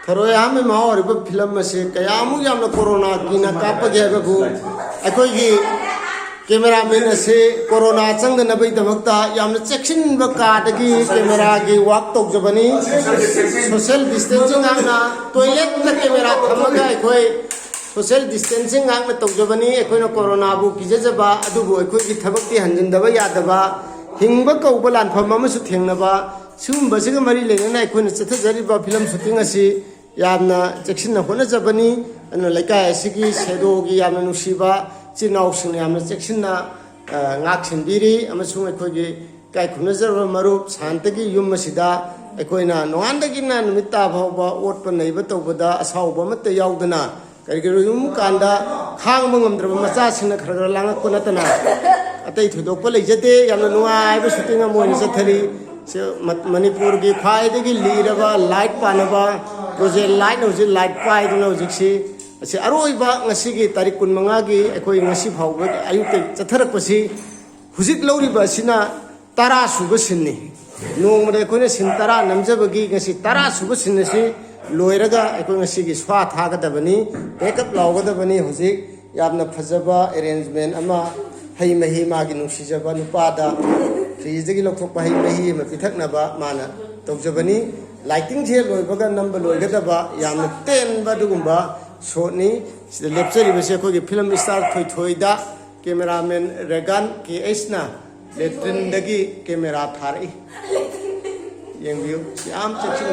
थरोय हम माहौर फिल्म से कयामु यामना कोरोना की ना कापगे हाइबगु अखोइगी कैमरामैन से कोरोना चंगदनबई दमकता यामना चेक्सिनब कादगी कैमरा की वाक तौजबनी सोशल डिस्टेंसिंग आंगना टॉयलेट ना कैमरा थमगा अखोइ सोशल डिस्टेंसिंग आंगना तौजबनी अखोइना कोरोना बु किजजबा अदुबु अखोइगी थबकती हंजिनदबा यादबा हिंगबा कौबा लानफम अमसु थेंगनबा सिगुंबसिग मरी लेना अखोइना चथजरिबा फिल्म शूटिंग असी यामना चेक्सिन होनजबनी अनु लेकाय असिगी सेदोगी यामना नुसिबा चिनाउसिंग यामना चेक्सिन ngaksinbiri amasung akhoi kai khunajaba marup santagi yum masida akoina noandagi na numita bhawba otpa neiba tawbada asauba matta yaudana karigiro yum kanda khangba ngamdraba macha singna kharagra langa kunatana atai thudokpa leijate yamna nuai ba shooting amoni sathari manipur gi khaidagi liraba light panaba project light hoji light pai duna hojiksi असे अरोइबा ngasi तारीख 15 की अखोई ngasi फाउबा आयुते चथरकपसी हुजिक लौरिबा सिना 10 सुबा सिन्नी नोंगमदे अखोइना सिन 10 नमजबगी ngasi 10 सुबा सिन्नसी लोइरगा अखोइ ngasi की स्वा थागदबनी backup लाउगदबनी हुजिक यामना फजबा arrangement अमा हई मही मागी नुसिजबा नुपादा फ्रीजगी लौथोकपा हई मही म पिथकनबा माना तौजबनी लाइटिंग जे लोइबगा नंबर लोइगदबा यामना तेनबा दुगुंबा शोनी लेप्चरीबसे अखोगी फिल्म स्टार थोइदा कैमरामैन रेगन के एसना लेट्रिनदगी कैमरा थारई येंबियो याम चेक्सिन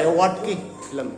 एवार्ड की फिल्म